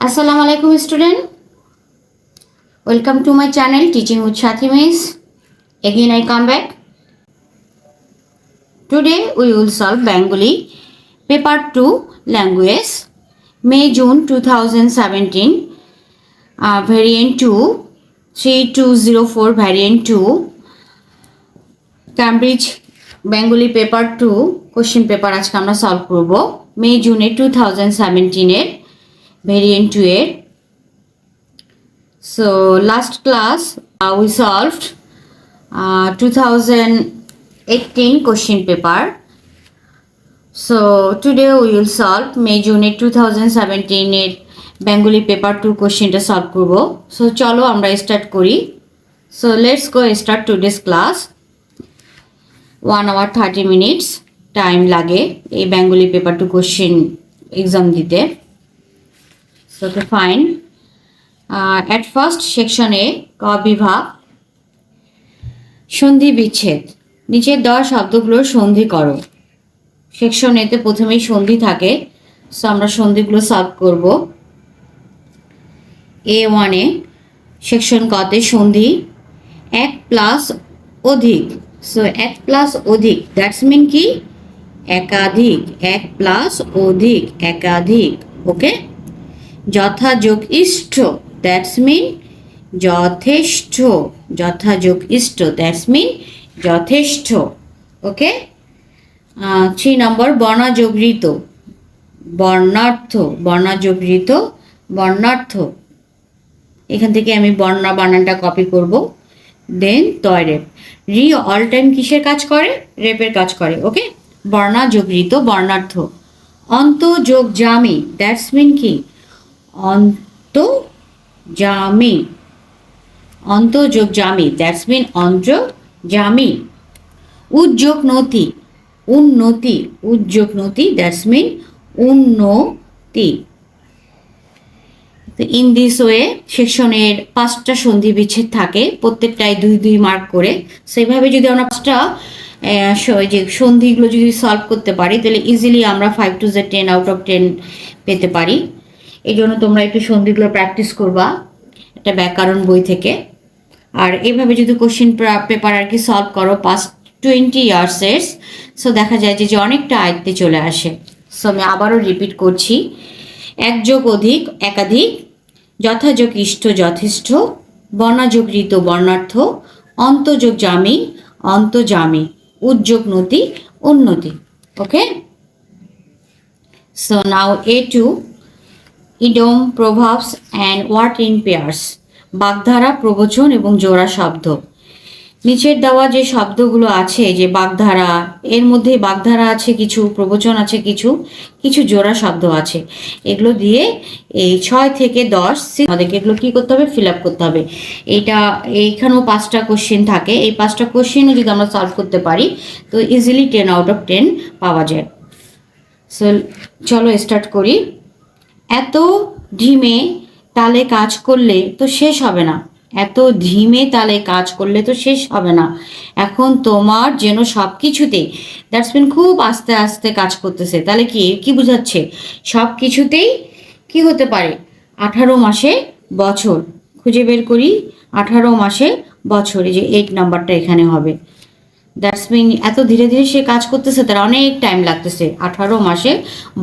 Assalamu alaikum student. Welcome to my channel Teaching with Shathi Miss. Again I come back. Today we will solve Bengali paper 2 language May June 2017 variant 2 3204 variant 2 Cambridge Bengali paper 2 question paper আজকে আমরা solve করব মে জুনে 2017 এর variant 2 এর so last class we solved 2018 question paper so today we will solve May June 2017 এর Bengali paper 2 questionটা solve করব so চলো আমরা স্টার্ট করি so let's go start today's class 1 hour 30 minutes time লাগে এই Bengali paper 2 question exam দিতে so to find at first section A ক বিভাগ সন্ধি বিচ্ছেদ নিচের দেওয়া শব্দগুলোর সন্ধি করো সেকশন এতে প্রথমেই সন্ধি থাকে সো আমরা সন্ধিগুলো সলভ করব A1 এ সেকশন কতে সন্ধি এক প্লাস অধিক সো এক প্লাস অধিক দ্যাটস মিন কি একাধিক এক প্লাস অধিক একাধিক ওকে যথাযোগ ইষ্ট দ্যাটস মিন যথেষ্ট যথাযোগ ইষ্ট দ্যাটস মিন যথেষ্ট ওকে 3 নম্বর বর্ণযোগৃত বর্ণার্থ বর্ণযোগৃত বর্ণার্থ এখান থেকে আমি বর্ণ বানানটা কপি করব দেন তয় রেপ রি অল টাইম কিসের কাজ করে রেপের কাজ করে ওকে বর্ণযোগৃত বর্ণার্থ অন্তযোগ জামি দ্যাটস মিন কি অন্তর্যামী অন্তর্যোগ জামি দ্যাটস মিন অন্তর্যামী উদ্যোগ নতি উন্নতি উদ্যোগ নতি দ্যাটস মিন উন্নতি ইন দিস ওয়ে সেকশনের 5টা সন্ধি বিচ্ছেদ থাকে প্রত্যেকটায় 2 মার্ক করে সেইভাবে যদি আমরা 5টা যে সন্ধিগুলো যদি সলভ করতে পারি তাহলে ইজিলি আমরা 5 to 10 আউট অফ 10 পেতে পারি এই জন্য তোমরা একটু সন্ধিগুলো প্র্যাকটিস করবা একটা ব্যাকরণ বই থেকে আর এইভাবে যদি কোশ্চেন পেপার আর কি সলভ করো পাস্ট 20 ইয়ার্সের সো দেখা যায় যে অনেকটা আয়ত্তে চলে আসে সো আমি আবারও রিপিট করছি এক যোগ অধিক একাধিক যথাযোগ ইষ্ট যথেষ্ট বর্ণযোগ ঋত বর্ণার্থ অন্তযোগ জামি অন্তজামি উদ্যোগ নতি উন্নতি okay so now A2 idiom proverbs and word in pairs বাগধারা প্রবচন এবং জোড়া শব্দ নিচের দেওয়া যে শব্দগুলো আছে যে বাগধারা এর মধ্যে বাগধারা আছে কিছু প্রবচন আছে কিছু কিছু জোড়া শব্দ আছে এগুলো দিয়ে এই 6 থেকে 10 আমাদেরকে এগুলো কী করতে হবে ফিল আপ করতে হবে এইখানেও 5টা কোশ্চেন থাকে এই 5টা কোশ্চেনও যদি আমরা সলভ করতে পারি তো ইজিলি 10 আউট অফ 10 পাওয়া যায় সো চলো স্টার্ট করি এত ধিমে তালে কাজ করলে তো শেষ হবে না এত ধিমে তালে কাজ করলে তো শেষ হবে না এখন তোমার যেন সব কিছুতেই দ্যাটস মিন খুব আস্তে আস্তে কাজ করতেছে তাহলে কি বোঝাচ্ছে সব কিছুতেই কি হতে পারে 18 মাসে বছর খুঁজে বের করি 18 মাসে বছর এই যে 8 নাম্বারটা এখানে হবে দ্যাটস মিন এত ধীরে ধীরে সে কাজ করতেছে তার অনেক টাইম লাগতেছে 18 মাসে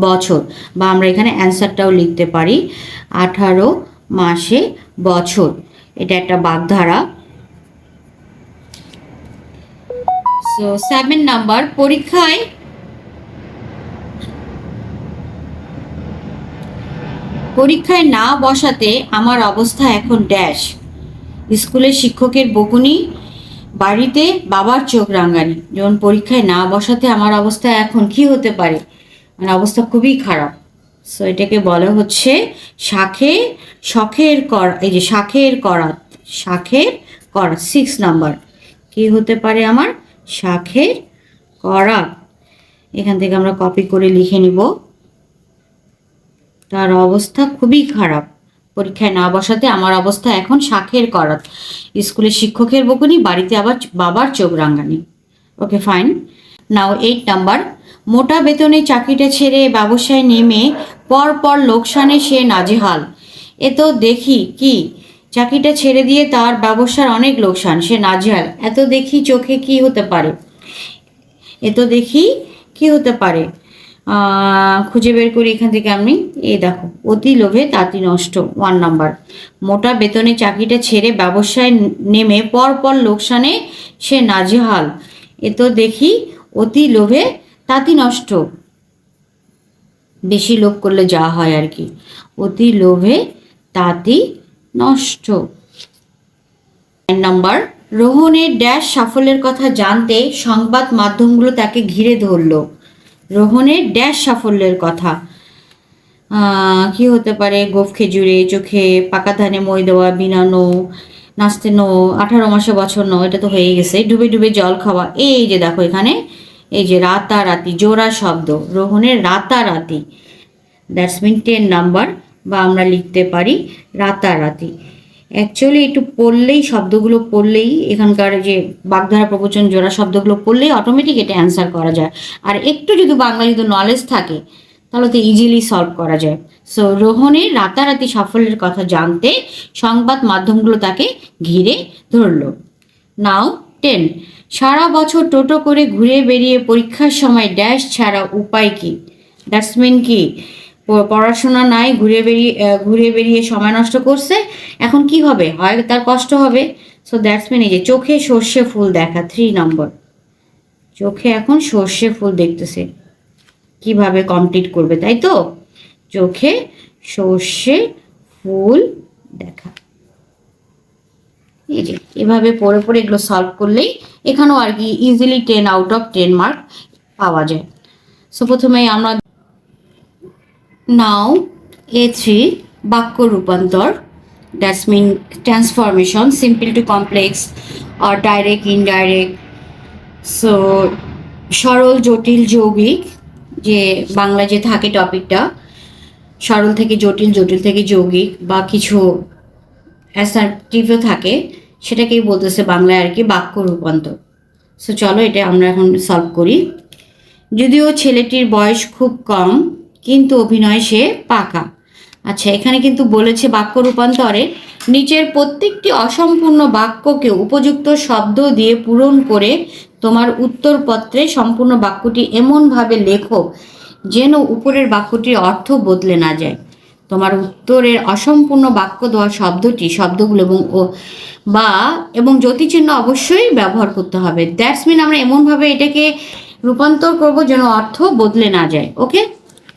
বছর বা আমরা এখানে অ্যান্সারটাও লিখতে পারি 18 মাসে বছর এটা একটা বাগধারা সো 7 নাম্বার পরীক্ষায় না বসাতে আমার অবস্থা এখন ড্যাশ স্কুলের শিক্ষকের বকুনি বাড়িতে বাবার চোখ রাঙানি যেমন পরীক্ষায় না বসাতে আমার অবস্থা এখন কি হতে পারে মানে অবস্থা খুবই খারাপ সো এটাকে বলা হচ্ছে শখের করাত 6 নাম্বার কি হতে পারে আমার শাখের করাত এখান থেকে আমরা কপি করে লিখে নিব তার অবস্থা খুবই খারাপ পরীক্ষায় না বসাতে আমার অবস্থা এখন শাখের করাত স্কুলের শিক্ষকের বকুনি বাড়িতে আবার বাবার চোখ রাঙানি ওকে ফাইন নাও 8 নাম্বার মোটা বেতনে চাকরিটা ছেড়ে ব্যবসায় নেমে পর লোকসানে সে নাজেহাল এ তো দেখি কি চাকরিটা ছেড়ে দিয়ে তার ব্যবসার অনেক লোকসান, সে নাজেহাল। এত দেখি চোখে কি হতে পারে, এ তো দেখি কি হতে পারে। খুঁজে বের করি এখান থেকে আমি। এই দেখো, অতি লোভে তাঁতি নষ্ট, 1 নাম্বার। মোটা বেতনে চাকরিটা ছেড়ে ব্যবসায় নেমে পর পর লোকসানে সে নাজেহাল। এ তো দেখি অতি লোভে তাঁতি নষ্ট, বেশি লোভ করলে যা হয় আর কি। অতি লোভে তাঁতি নষ্ট। 9 নাম্বার, রোহনের ড্যাশ সাফল্যের কথা জানতে সংবাদ মাধ্যমগুলো তাকে ঘিরে ধরল। রোহনের ড্যাশ সাফল্যের কথা কি হতে পারে? গোঁফ খেজুরে, চোখে পাকা ধানে মই দেওয়া, বিনানো, নাচতে নো, 18 মাসে বছর নো, এটা তো হয়ে গেছে। ডুবে ডুবে জল খাওয়া, এই যে দেখো এখানে, এই যে রাতারাতি, জোড়া শব্দ, রোহনের রাতারাতি, দ্যাটস মিন 10 নাম্বার, বা আমরা লিখতে পারি রাতারাতি। অ্যাকচুয়ালি একটু পড়লেই, শব্দগুলো পড়লেই, এখানকার যে বাগধারা প্রবচন জোড়া শব্দগুলো পড়লেই অটোমেটিক এটা অ্যান্সার করা যায়। আর একটু যদি বাংলা যদি নলেজ থাকে তাহলে তো ইজিলি সলভ করা যায়। সো রোহনের রাতারাতি সাফল্যের কথা জানতে সংবাদ মাধ্যমগুলো তাকে ঘিরে ধরল। নাও 10, সারা বছর টোটো করে ঘুরে বেরিয়ে পরীক্ষার সময় ড্যাশ ছাড়া উপায় কি? দ্যাটস মিন কি? পড়াশোনা নাই, ঘুরে বেরিয়ে সময় নষ্ট করছে, এখন কি হবে? হয় তার কষ্ট হবে। সো দ্যাটস মিন এই যে চোখে সর্ষে ফুল দেখা, 3 নম্বর। চোখে এখন সর্ষে ফুল দেখতেছে, কিভাবে কমপ্লিট করবে, তাই তো? চোখে সর্ষে ফুল দেখা। এই যে এভাবে পড়ে পড়ে এগুলো সলভ করলেই এখানেও আর কি ইজিলি 10 আউট অফ 10 মার্ক পাওয়া যায়। সো প্রথমেই আমরা নাও A3, বাক্য রূপান্তর, that's mean transformation, simple to complex আর ডাইরেক্ট ইনডাইরেক্ট। সো সরল জটিল যৌগিক, যে বাংলা যে থাকে টপিকটা, সরল থেকে জটিল, জটিল থেকে যৌগিক, বা কিছু অ্যাসার্টিভও থাকে, সেটাকেই বলতেছে বাংলায় আর কি বাক্য রূপান্তর। সো চলো এটা আমরা এখন সলভ করি। যদিও ছেলেটির বয়স খুব কম কিন্তু অভিনয় সে পাকা। আচ্ছা, এখানে কিন্তু বলেছে বাক্য রূপান্তরে নিচের প্রত্যেকটি অসম্পূর্ণ বাক্যকে উপযুক্ত শব্দ দিয়ে পূরণ করে তোমার উত্তরপত্রে সম্পূর্ণ বাক্যটি এমনভাবে লেখো যেন উপরের বাক্যটির অর্থ বদলে না যায়। তোমার উত্তরের অসম্পূর্ণ বাক্য দেওয়া শব্দগুলো এবং যতিচিহ্ন অবশ্যই ব্যবহার করতে হবে। দ্যাটস মিন আমরা এমনভাবে এটাকে রূপান্তর করব যেন অর্থ বদলে না যায়। ওকে?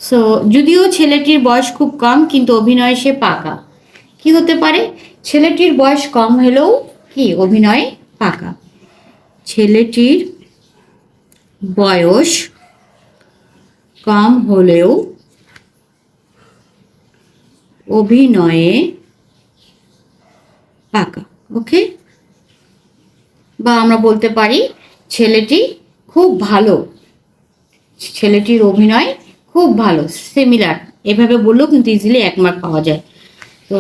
সো যদিও ছেলেটির বয়স খুব কম কিন্তু অভিনয়ে সে পাকা। কি হতে পারে? ছেলেটির বয়স কম হলেও কি অভিনয়ে পাকা। ছেলেটির বয়স কম হলেও অভিনয়ে পাকা। ওকে? বা আমরা বলতে পারি ছেলেটি খুব ভালো, ছেলেটির অভিনয় খুব ভালো, সিমিলার। এভাবে বললেও কিন্তু ইজিলি 1 মার্ক পাওয়া যায়। তো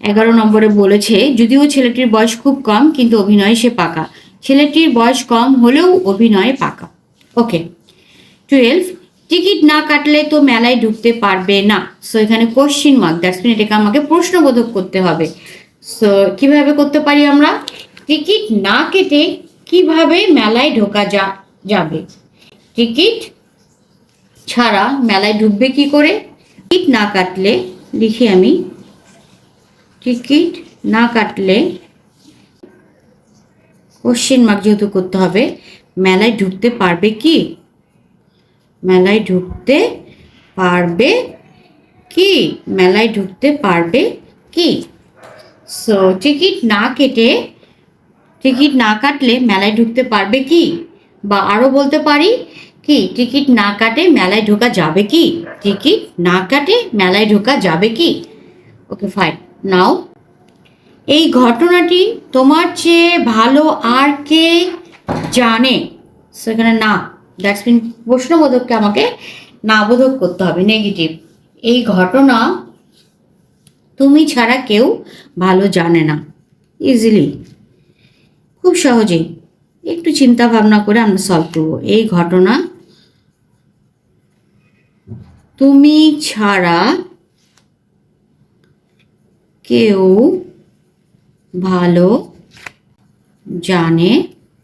11 নম্বরে বলেছে যদিও ছেলেটির বয়স খুব কম কিন্তু অভিনয়ে সে পাকা। ছেলেটির বয়স কম হলেও অভিনয়ে পাকা। ওকে। 12, টিকিট না কাটলে তো মেলায় ঢুকতে পারবে না। সো এখানে কোশ্চিন মার্ক, দ্যাটস মিন এটাকে আমাকে প্রশ্নবোধক করতে হবে। সো কিভাবে করতে পারি আমরা? টিকিট না কেটে কিভাবে মেলায় ঢোকা যাবে? টিকিট ছাড়া মেলায় ঢুকবে কি করে? টিকিট না কাটলে, লিখি আমি, টিকিট না কাটলে কোশ্চিন মার্ক যেহেতু করতে হবে, মেলায় ঢুকতে পারবে কি? মেলায় ঢুকতে পারবে কি? মেলায় ঢুকতে পারবে কি? সো টিকিট না কাটলে মেলায় ঢুকতে পারবে কি? বা আরও বলতে পারি কি, টিকিট না কাটে মেলায় ঢোকা যাবে কি? টিকিট না কাটে মেলায় ঢোকা যাবে কি? ওকে, ফাইন। নাও এই ঘটনাটি তোমার চেয়ে ভালো আর কে জানে? সেখানে না, দ্যাটস মিন প্রশ্নবোধককে আমাকে না বোধক করতে হবে, নেগেটিভ। এই ঘটনা তুমি ছাড়া কেউ ভালো জানে না। ইজিলি, খুব সহজেই, একটু চিন্তা ভাবনা করে আমরা সলভ করব। এই ঘটনা তুমি ছাড়া কেউ ভালো জানে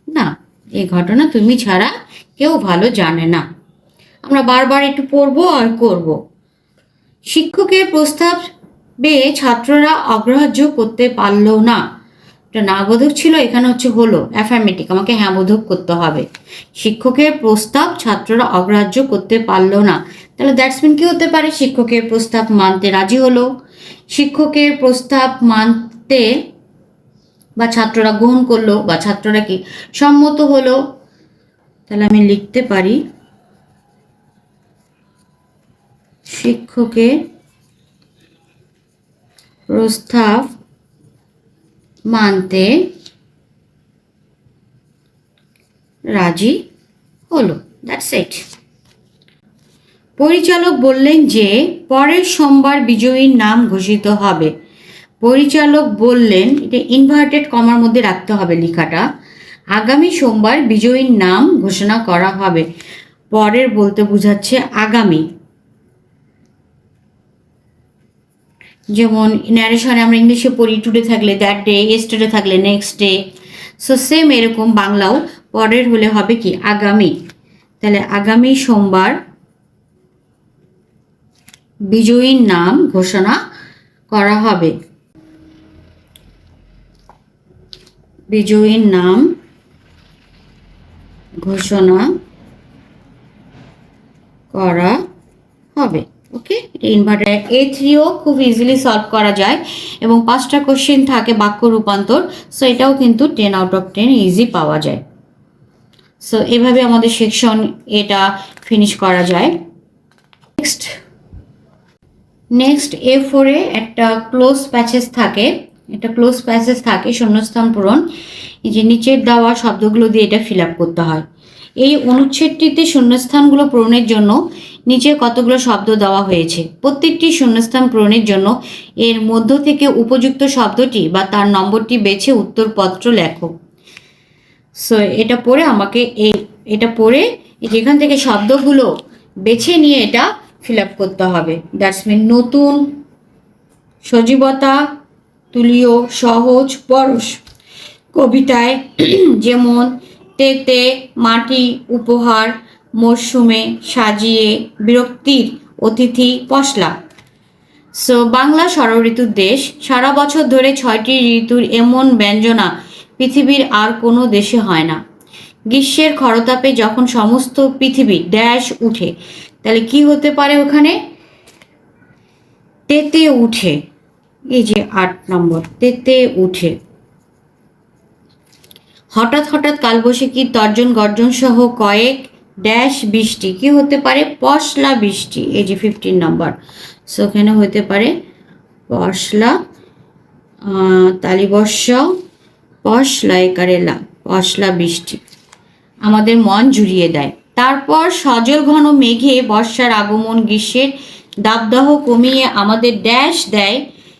না। এই ঘটনা তুমি ছাড়া কেউ ভালো জানে না। আমরা বারবার একটু পড়বো আর করব। শিক্ষকের প্রস্তাবে ছাত্ররা অগ্রাহ্য করতে পারল না। এটা না বোধক ছিল, এখানে হচ্ছে হলো অ্যাফার্মেটিভ, আমাকে হ্যাঁ বোধক করতে হবে। শিক্ষকের প্রস্তাব ছাত্ররা অগ্রাহ্য করতে পারল না, তাহলে দ্যাটস মিন কি হতে পারে? শিক্ষকের প্রস্তাব মানতে রাজি হলো, শিক্ষকের প্রস্তাব মানতে বা ছাত্ররা গ্রহণ করলো বা ছাত্ররা কি সম্মত হলো। তাহলে আমি লিখতে পারি শিক্ষকের প্রস্তাব মানতে রাজি হলো। That's it. পরিচালক বললেন যে পরের সোমবার বিজয়ীর নাম ঘোষিত হবে। পরিচালক বললেন, এটা ইনভার্টেড কমার মধ্যে রাখতে হবে লেখাটা, আগামী সোমবার বিজয়ীর নাম ঘোষণা করা হবে। পরের বলতে বোঝাচ্ছে আগামী। যেমন ন্যারেশনে আমরা ইংলিশে পড়ি টুডে থাকলে দ্যাট ডে, ইয়েস্টারডে থাকলে নেক্সট ডে। সো সেম এরকম বাংলাও পরের হলে হবে কি আগামী। তাহলে আগামী সোমবার বিজয়ীর নাম ঘোষণা করা হবে। বিজয়ীর নাম ঘোষণা করা হবে। ওকে, ইনভার্টার A3ও খুব ইজিলি সলভ করা যায় এবং 5টা কোশ্চেন থাকে বাক্য রূপান্তর। সো এটাও কিন্তু 10 আউট অফ 10 ইজি পাওয়া যায়। সো এভাবে আমাদের সেকশন এটা ফিনিশ করা যায়। নেক্সট A4 এ একটা ক্লোজ প্যাসেজ থাকে, এটা ক্লোজ প্যাসেজ থাকে শূন্যস্থান পূরণ। এই যে নিচের দেওয়া শব্দগুলো দিয়ে এটা ফিল আপ করতে হয়। এই অনুচ্ছেদটিতে শূন্যস্থানগুলো পূরণের জন্য নিচে কতগুলো শব্দ দেওয়া হয়েছে। প্রত্যেকটি শূন্যস্থান পূরণের জন্য এর মধ্য থেকে উপযুক্ত শব্দটি বা তার নম্বরটি বেছে উত্তরপত্র লেখো। সো এটা পড়ে আমাকে এটা পড়ে যেখান থেকে শব্দগুলো বেছে নিয়ে এটা ফিল আপ করতে হবে। দ্যাটস মিন নতুন, সজীবতা, তুলীয়, সহজ, পরশ। কবিতায় যেমন তেতে, মাটি, উপহার, মরশুমে, সাজিয়ে, বিরক্তির, অতিথি, পশলা। সো বাংলা ষড়ঋতুর দেশ, সারা বছর ধরে 6টি ঋতুর এমন ব্যঞ্জনা পৃথিবীর আর কোনো দেশে হয় না। গ্রীষ্মের খরতাপে যখন সমস্ত পৃথিবী ড্যাশ উঠে, তাহলে কি হতে পারে ওখানে? তেতে উঠে। এই যে 8 নম্বর, তেতে উঠে। হঠাৎ হঠাৎ কালবৈশাখী তর্জন গর্জন সহ কয়েক ড্যাশ বৃষ্টি, কি হতে পারে? পশলা বৃষ্টি। এই যে 15 নম্বর। সো ওখানে হতে পারে পশলা, তালিবর্ষ, পশলা একারেলা, পশলা বৃষ্টি আমাদের মন জুড়িয়ে দেয়। তারপর সজল ঘন মেঘে বর্ষার আগমন গ্রীষ্মের দাবদাহ কমিয়ে আমাদের ড্যাশ দেয়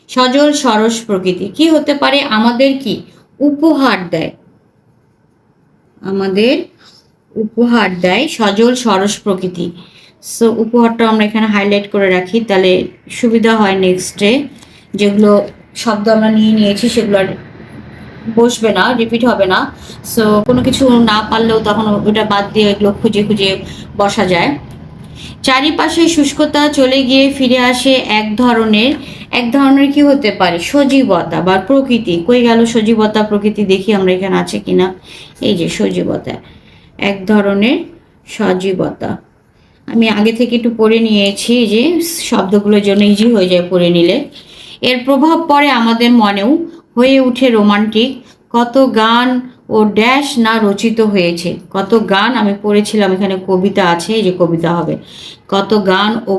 সজল সরস প্রকৃতি। কি হতে পারে? আমাদের কি উপহার দেয়, আমাদের উপহার দেয় সজল সরস প্রকৃতি। সো উপহারটা আমরা এখানে হাইলাইট করে রাখি, তাহলে সুবিধা হয় নেক্সটে। যেগুলো শব্দ আমরা নিয়ে নিয়েছি সেগুলো আর বসবে না, রিপিট হবে না। সো কোনো কিছু না পারলেও তখন ওটা বাদ দিয়ে এগুলো খুঁজে খুঁজে বসা যায়। চারিপাশে শুষ্কতা চলে গিয়ে ফিরে আসে এক ধরনের কি হতে পারে? সজীবতা বা প্রকৃতি। কই গেল সজীবতা প্রকৃতি? দেখি আমরা এখানে আছে কিনা। এই যে সজীবতা, এক ধরনের সজীবতা। আমি আগে থেকে একটু পড়ে নিয়েছি যে শব্দগুলোর জন্য ইজি হয়ে যায় পড়ে নিলে। এর প্রভাব পড়ে আমাদের মনেও, হয়ে ওঠে রোমান্টিক। কত গান ও ড্যাশ না রচিত হয়েছে। কত গান আমি পড়েছিলাম, এখানে কবিতা আছে, এই যে কবিতা হবে। কত গান ও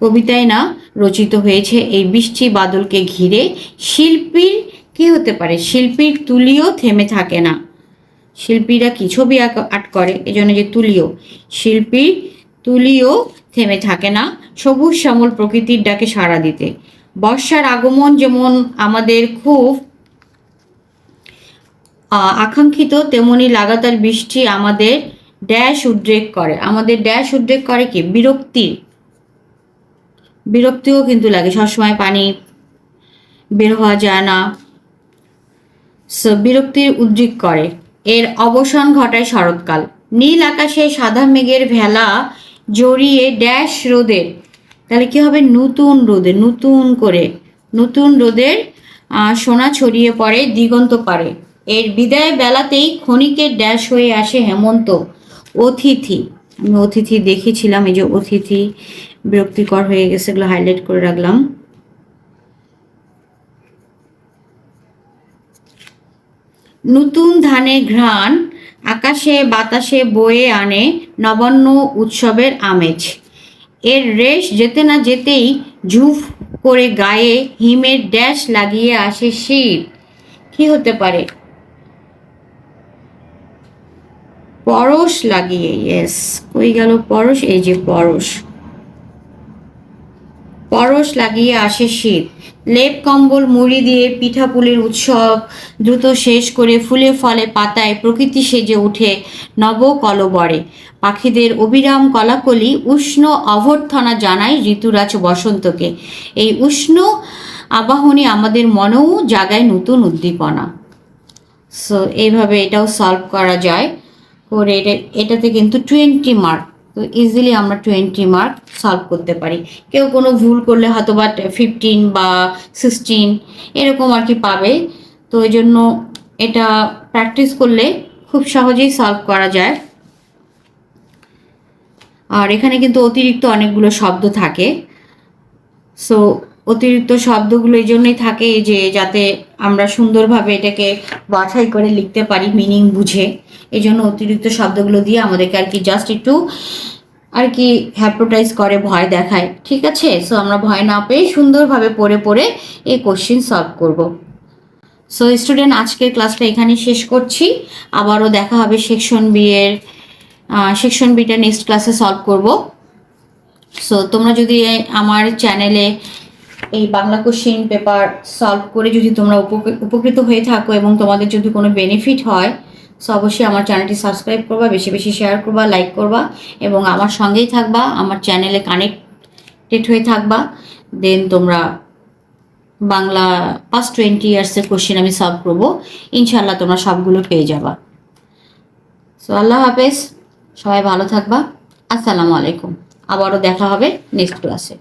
কবিতায় না রচিত হয়েছে এই বৃষ্টি বাদলকে ঘিরে। শিল্পীর কি হতে পারে? শিল্পীর তুলিও থেমে থাকে না। শিল্পীরা কি ছবি আর্ট করে, এই জন্য যে তুলিও, শিল্পীর তুলিও থেমে থাকে না সবুজ শ্যামল প্রকৃতির ডাকে সাড়া দিতে। বর্ষার আগমন যেমন আমাদের খুব আকাঙ্ক্ষিত, তেমনি লাগাতার বৃষ্টি আমাদের ড্যাশ উদ্রেক করে। আমাদের ড্যাশ উদ্রেক করে কি? বিরক্তিও কিন্তু লাগে, সবসময় পানি বের হওয়া যায় না, সো বিরক্তির উদ্রেক করে। এর অবসান ঘটায় শরৎকাল। নীল আকাশে সাদা মেঘের ভেলা জড়িয়ে ড্যাশ রোদের, তাহলে কি হবে, নতুন রোদের, নতুন করে নতুন রোদের সোনা ছড়িয়ে পড়ে দিগন্ত পারে। এর বিদায় বেলাতেই ক্ষণিকের ড্যাশ হয়ে আসে হেমন্ত। অতিথি, আমি অতিথি দেখেছিলাম, এই যে অতিথি বিরক্তিকর হয়ে গেছে, এগুলো হাইলাইট করে রাখলাম। নতুন ধানের ঘ্রাণ আকাশে বাতাসে বয়ে আনে নবান্ন উৎসবের আমেজ। এর রেশ যেতে না যেতেই ঝুফ করে গায়ে হিমের ড্যাশ লাগিয়ে আসে শীত। কি হতে পারে, পরশ লাগিয়ে, ইয়েস, কই গেল পরশ, এই যে পরশ, পরশ লাগিয়ে আসে শীত। লেপ কম্বল মুড়ি দিয়ে পিঠাপুলির উৎসব দ্রুত শেষ করে ফুলে ফলে পাতায় প্রকৃতি সেজে উঠে নব কলবরে। পাখিদের অবিরাম কলাকলি উষ্ণ অভ্যর্থনা জানায় ঋতুরাজ বসন্তকে। এই উষ্ণ আবাহনী আমাদের মনেও জাগায় নতুন উদ্দীপনা। সো এইভাবে এটাও সলভ করা যায় করে, এটাতে কিন্তু 20 মার্ক, তো ইজিলি আমরা 20 মার্ক সলভ করতে পারি। কেউ কোনো ভুল করলে হয়তো বা 15 বা 16 এরকম আর কি পাবে। তো এই জন্য এটা প্র্যাকটিস করলে খুব সহজেই সলভ করা যায়। আর এখানে কিন্তু অতিরিক্ত অনেকগুলো শব্দ থাকে, সো অতিরিক্ত শব্দগুলো এই জন্যই থাকে যে যাতে আমরা সুন্দরভাবে এটাকে বাছাই করে লিখতে পারি মিনিং বুঝে। এই জন্য অতিরিক্ত শব্দগুলো দিয়ে আমাদেরকে আর কি জাস্ট একটু আর কি হ্যাপ্রোটাইজ করে, ভয় দেখায়, ঠিক আছে। সো আমরা ভয় না পেয়ে সুন্দরভাবে পড়ে পড়ে এই কোশ্চিন সলভ করব। সো স্টুডেন্ট, আজকের ক্লাসটা এখানে শেষ করছি। আবারও দেখা হবে সেকশন বিটা নেক্সট ক্লাসে সলভ করব। সো তোমরা যদি আমার চ্যানেলে এই বাংলা কোশ্চেন পেপার সলভ করে যদি তোমরা উপকৃত হয়ে থাকো এবং তোমাদের যদি কোনো বেনিফিট হয়, সো অবশ্যই আমার চ্যানেলটি সাবস্ক্রাইব করবা, বেশি বেশি শেয়ার করবা, লাইক করবা এবং আমার সঙ্গেই থাকবা, আমার চ্যানেলে কানেক্টেড হয়ে থাকবা। দেন তোমরা বাংলা পাস্ট 20 ইয়ার্সের কোশ্চেন আমি সলভ করবো, ইনশাল্লাহ তোমরা সবগুলো পেয়ে যাবা। সো আল্লাহ হাফেজ, সবাই ভালো থাকবা, আসসালামু আলাইকুম। আবারও দেখা হবে নেক্সট ক্লাসে।